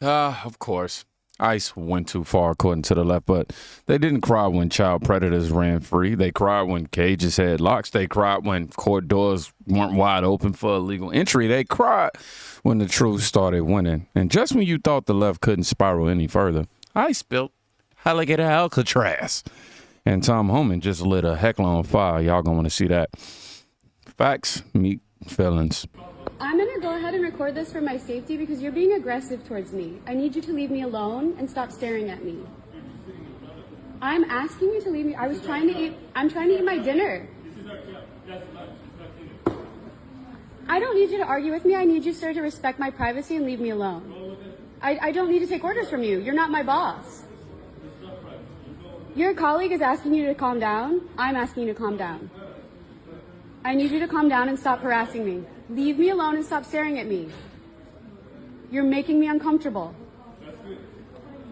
Of course. ICE went too far, according to the left, but they didn't cry when child predators ran free. They cried when cages had locks. They cried when court doors weren't wide open for illegal entry. They cried when the truth started winning. And just when you thought the left couldn't spiral any further, ICE built Alligator Alcatraz. And Tom Homan just lit a heckler on fire. Y'all gonna want to see that. Facts meet feelings. I'm going to go ahead and record this for my safety because you're being aggressive towards me. I need you to leave me alone and stop staring at me. I'm asking you to leave me. I'm trying to eat my dinner. I don't need you to argue with me. I need you, sir, to respect my privacy and leave me alone. I don't need to take orders from you. You're not my boss. Your colleague is asking you to calm down. I'm asking you to calm down. I need you to calm down and stop harassing me. Leave me alone and stop staring at me. You're making me uncomfortable.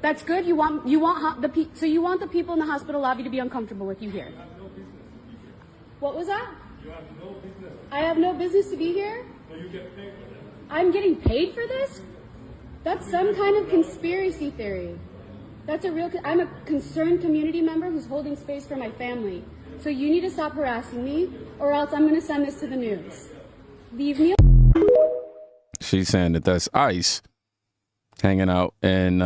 That's good. You want the people in the hospital lobby to be uncomfortable with you here. What was that? You have no business. I have no business to be here? No, you get paid for this. I'm getting paid for this? That's some kind of conspiracy theory. I'm a concerned community member who's holding space for my family. So you need to stop harassing me or else I'm going to send this to the news. Leave me alone. She's saying that that's ICE hanging out in,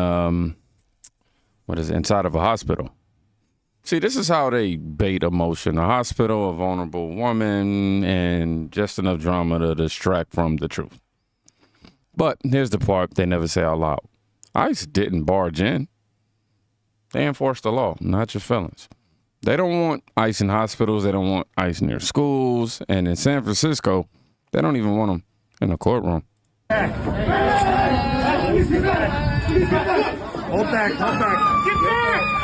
inside of a hospital. See, this is how they bait emotion. A hospital, a vulnerable woman, and just enough drama to distract from the truth. But here's the part they never say out loud. ICE didn't barge in. They enforce the law, not your feelings. They don't want ICE in hospitals. They don't want ICE near schools. And in San Francisco, they don't even want them in a courtroom. Hold back, hold back. Get back!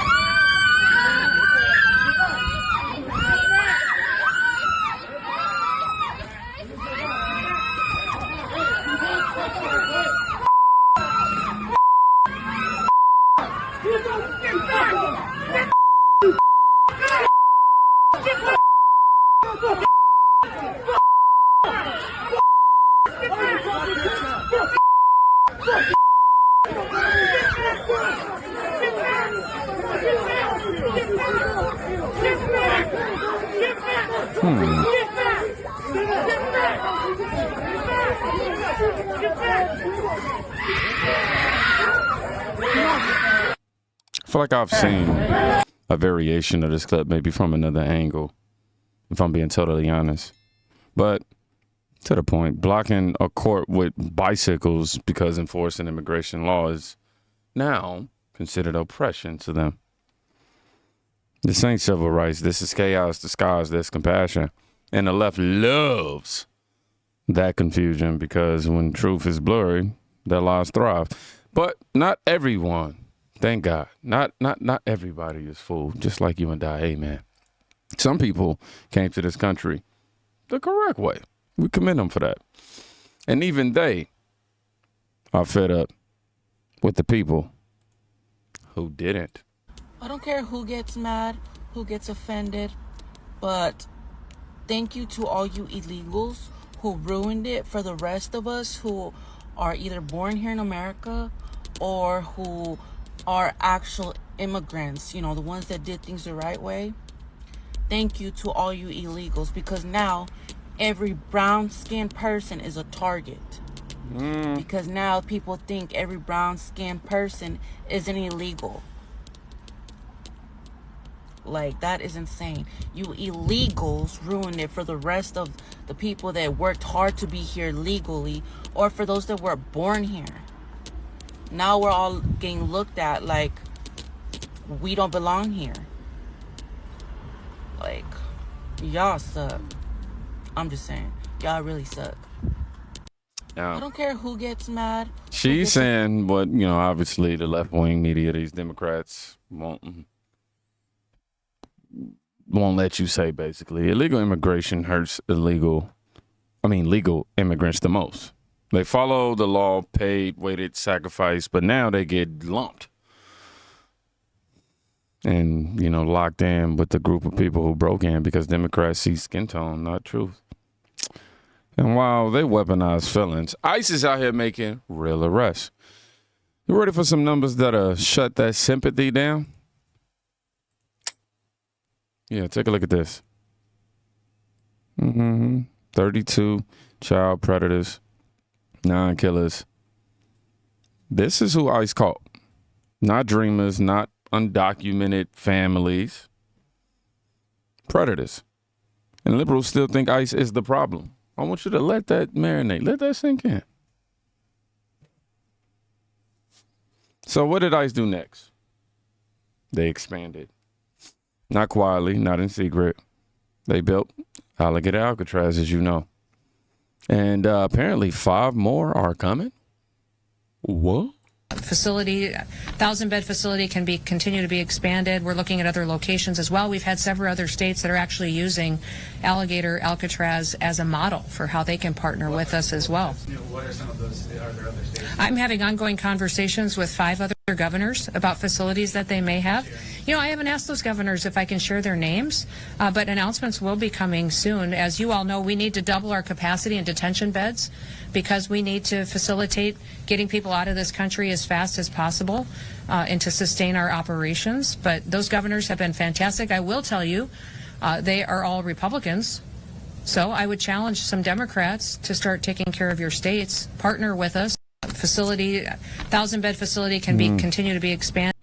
I feel like I've seen a variation of this clip, maybe from another angle, if I'm being totally honest. But to the point, blocking a court with bicycles because enforcing immigration law is now considered oppression to them. This ain't civil rights. This is chaos disguised as compassion. And the left loves that confusion because when truth is blurry, their lies thrive. But not everyone. Thank God. Not everybody is fooled, just like you and I. Amen. Some people came to this country the correct way. We commend them for that. And even they are fed up with the people who didn't. I don't care who gets mad, who gets offended, but thank you to all you illegals who ruined it for the rest of us who are either born here in America or who are actual immigrants, the ones that did things the right way. Thank you to all you illegals, because now every brown-skinned person is a target. Because now people think every brown-skinned person is an illegal. Like, that is insane. You illegals ruined it for the rest of the people that worked hard to be here legally, or for those that were born here. Now we're all getting looked at like we don't belong here. Like, y'all suck. I'm just saying, y'all really suck. I don't care who gets mad. She's saying what, obviously the left-wing media, these Democrats won't let you say, basically. Illegal immigration hurts legal immigrants the most. They follow the law, paid, waited, sacrificed, but now they get lumped and, locked in with the group of people who broke in because Democrats see skin tone, not truth. And while they weaponize felons, ICE is out here making real arrests. You ready for some numbers that'll shut that sympathy down? Yeah, take a look at this. 32 child predators, 9 killers. This is who ICE caught. Not dreamers, not undocumented families. Predators. And liberals still think ICE is the problem. I want you to let that marinate. Let that sink in. So what did ICE do next? They expanded. Not quietly, not in secret. They built Alligator Alcatraz, as you know. And apparently 5 more are coming. What? Facility, 1,000-bed facility can continue to be expanded. We're looking at other locations as well. We've had several other states that are actually using Alligator Alcatraz as a model for how they can partner with us as well. What are some of those? Are there other states? I'm having ongoing conversations with 5 other governors about facilities that they may have. You know, I haven't asked those governors if I can share their names, but announcements will be coming soon. As you all know, we need to double our capacity in detention beds because we need to facilitate getting people out of this country as fast as possible and to sustain our operations. But those governors have been fantastic. I will tell you, they are all Republicans. So I would challenge some Democrats to start taking care of your states, partner with us. Facility, 1,000-bed facility can continue to be expanded.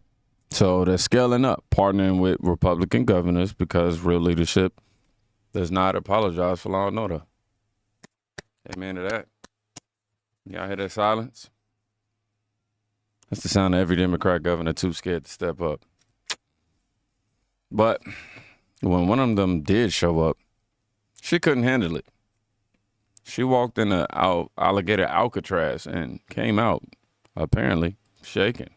So they're scaling up, partnering with Republican governors because real leadership does not apologize for law and order. Amen to that. Y'all hear that silence? That's the sound of every Democrat governor too scared to step up. But when one of them did show up, she couldn't handle it. She walked into Alligator Alcatraz and came out, apparently, shaken.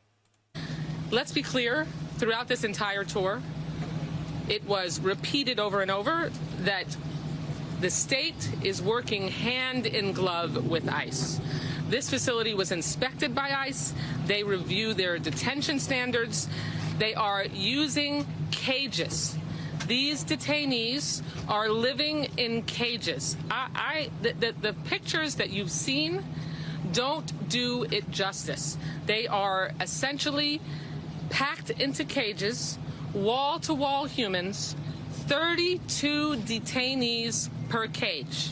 Let's be clear, throughout this entire tour, it was repeated over and over that the state is working hand in glove with ICE. This facility was inspected by ICE. They review their detention standards. They are using cages. These detainees are living in cages. The pictures that you've seen don't do it justice. They are essentially packed into cages, wall-to-wall humans, 32 detainees per cage.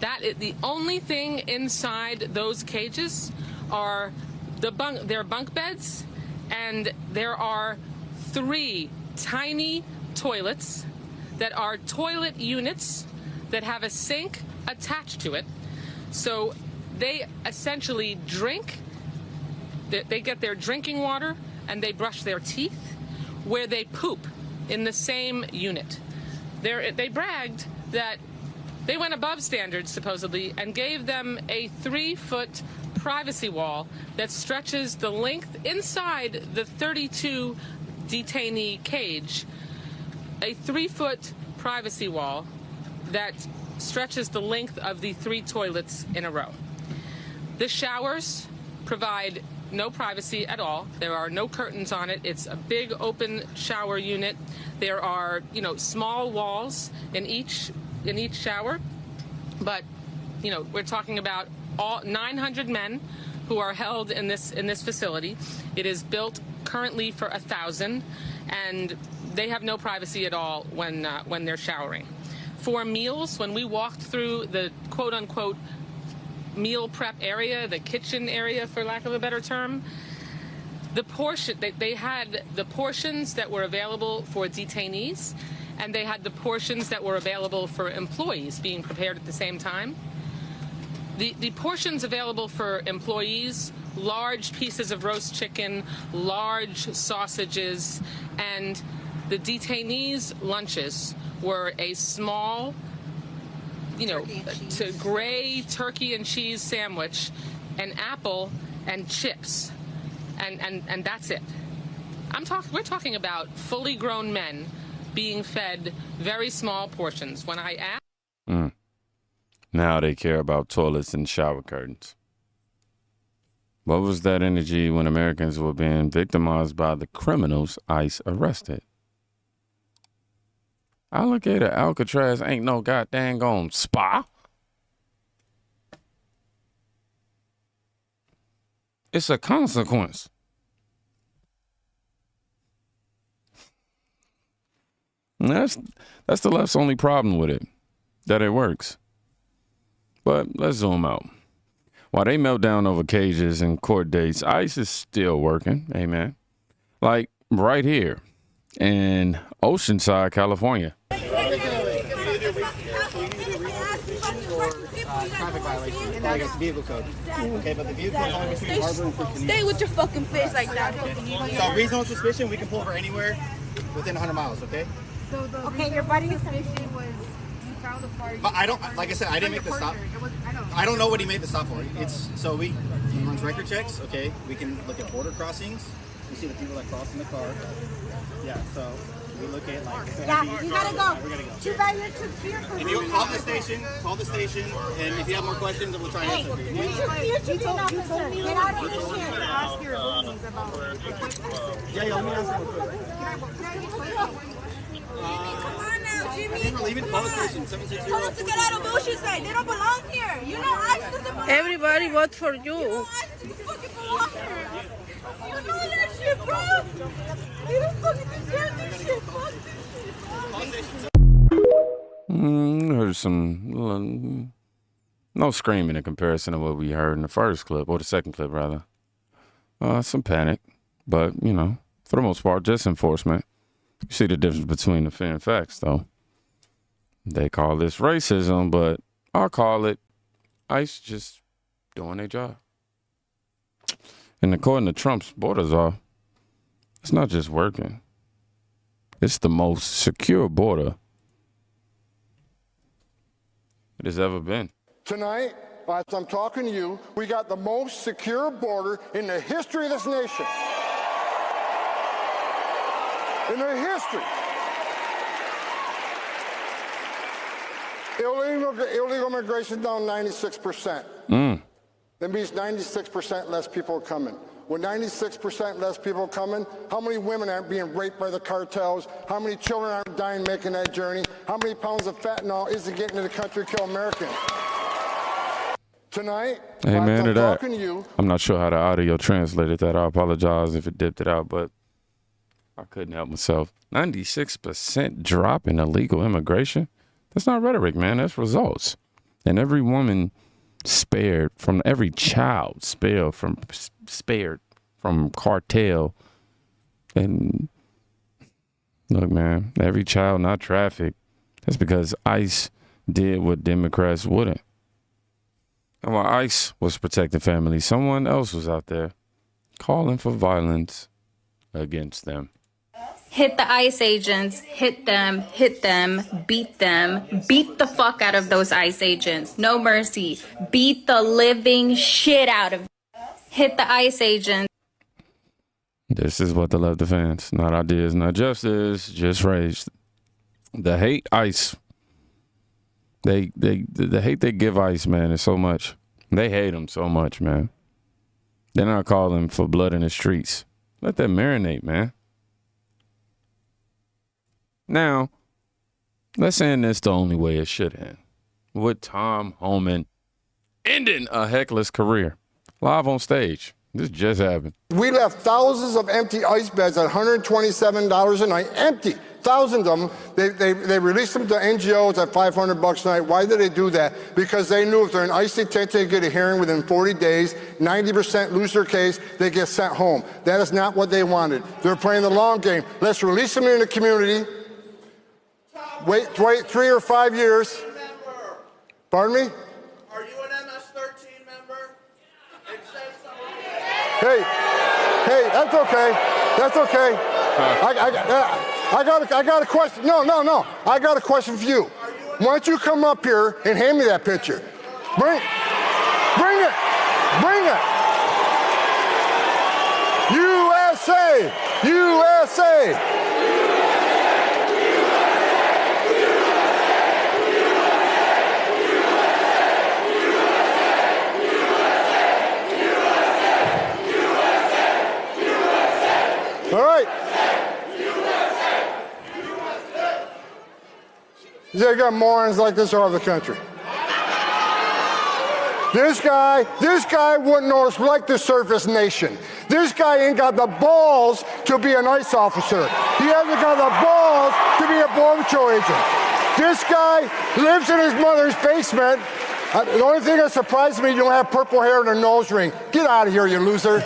That is the only thing inside those cages are their bunk beds, and there are 3 tiny toilets that are toilet units that have a sink attached to it. So they essentially drink, they get their drinking water and they brush their teeth where they poop in the same unit. They bragged that they went above standards, supposedly, and gave them a 3-foot privacy wall that stretches the length inside the 32 detainee cage. A 3-foot privacy wall that stretches the length of the 3 toilets in a row. The showers provide no privacy at all. There are no curtains on it. It's a big open shower unit. There are, small walls in each shower. But, we're talking about all 900 men who are held in this facility. It is built currently for 1,000, and they have no privacy at all when they're showering. For meals, when we walked through the quote-unquote meal prep area, the kitchen area, for lack of a better term, they had the portions that were available for detainees, and they had the portions that were available for employees being prepared at the same time. The portions available for employees, large pieces of roast chicken, large sausages, and the detainees' lunches were a small, gray turkey and cheese sandwich, an apple, and chips, and that's it. We're talking about fully grown men being fed very small portions. When I asked, now they care about toilets and shower curtains. What was that energy when Americans were being victimized by the criminals ICE arrested? Alligator Alcatraz ain't no goddamn spa. It's a consequence. And that's the left's only problem with it, that it works. But let's zoom out. While they melt down over cages and court dates, ICE is still working. Amen. Like right here in Oceanside, California. Traffic violation, like it's vehicle code. Okay, but the vehicle code only between Harbor and Christian. Stay with your fucking face like that. So reasonable suspicion, we can pull over anywhere within 100 miles, okay? So okay, your buddy suspicion was you found a car. But I don't, like I said, I didn't make the stop. I don't know what he made the stop for. It's so he runs record checks, okay? We can look at border crossings. We see the people that cross in the car. Yeah, so we look at like. Yeah, you gotta go. We're gonna go. Too bad you're too clear for And you call the station, and if you have more questions, then we'll try and answer for you. You're too clear to be an officer. Get out of your chair. Ask your rulings about Yeah, let me answer real quick. Come on now, Jimmy. I think we're leaving police station 760. Tell them to get out of Oceanside. They don't belong here. You know ICE doesn't belong. Everybody vote for You you. know ICE doesn't fucking belong here. You know that shit, bro. You don't fucking deserve this shit. Fuck this shit. Heard some no screaming in comparison to what we heard in the first clip, or the second clip rather. Some panic, but you know, for the most part, just enforcement. You see the difference between the fear and facts, though. They call this racism, but I call it ICE just doing their job. And according to Trump's border czar, it's not just working. It's the most secure border it has ever been. Tonight, as I'm talking to you, we got the most secure border in the history of this nation. In their history. Illegal immigration down 96%. That means 96% less people are coming. With 96% less people coming, how many women aren't being raped by the cartels? How many children aren't dying making that journey? How many pounds of fentanyl isn't getting to the country to kill Americans? Tonight, Amen to I'm that. talking to you. I'm not sure how the audio translated that. I apologize if it dipped it out, but I couldn't help myself. 96% drop in illegal immigration? That's not rhetoric, man. That's results. And every woman every child spared from cartel. And look, man, every child not trafficked. That's because ICE did what Democrats wouldn't. And while ICE was protecting families, someone else was out there calling for violence against them. Hit the ICE agents, hit them, beat the fuck out of those ICE agents. No mercy. Beat the living shit out of them. Hit the ICE agents. This is what the left defends. Not ideas, not justice, just rage. The hate ICE. The hate they give ICE, man, is so much. They hate them so much, man. They're not calling for blood in the streets. Let that marinate, man. Now, let's end this the only way it should end. With Tom Homan ending a heckler's career. Live on stage. This just happened. We left thousands of empty ICE beds at $127 a night, empty. Thousands of them. They released them to NGOs at $500 a night. Why did they do that? Because they knew if they're in ICE detention, they get a hearing within 40 days, 90% lose their case, they get sent home. That is not what they wanted. They're playing the long game. Let's release them in the community. Wait 3 or 5 years. Pardon me? Are you an MS-13 member? It says so. Hey, that's okay. That's okay. I got a question. No. I got a question for you. Why don't you come up here and hand me that picture? Bring it. USA. All right. They got morons like this all over the country. This guy wouldn't know it's like the surface nation. This guy ain't got the balls to be an ICE officer. He hasn't got the balls to be a Border Patrol agent. This guy lives in his mother's basement. The only thing that surprises me, you don't have purple hair and a nose ring. Get out of here, you loser.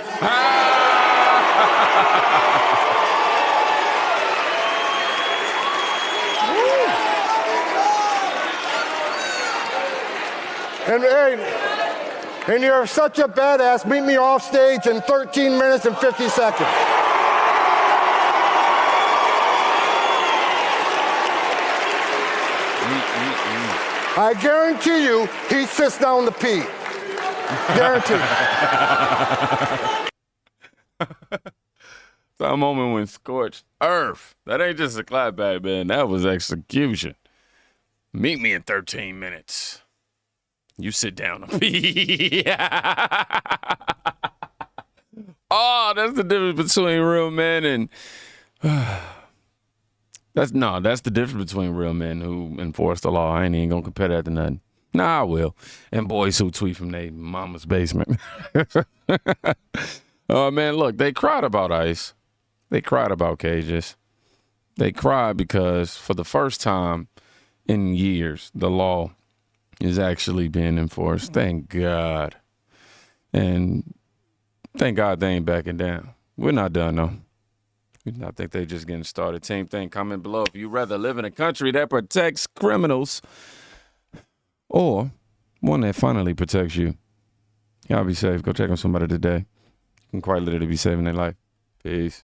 And you're such a badass. Meet me off stage in 13 minutes and 50 seconds. I guarantee you, he sits down to pee. Guaranteed. That moment when scorched earth. That ain't just a clapback, man. That was execution. Meet me in 13 minutes. You sit down and pee. Oh, that's the difference between real men and that's the difference between real men who enforce the law. I ain't even gonna compare that to nothing. Nah, I will. And boys who tweet from their mama's basement. Oh man, look, they cried about ICE. They cried about cages. They cried because for the first time in years, the law is actually being enforced. Thank God. And thank God they ain't backing down. We're not done, though. I think they just getting started. Team thing, comment below if you rather live in a country that protects criminals or one that finally protects you. Y'all be safe. Go check on somebody today. You can quite literally be saving their life. Peace.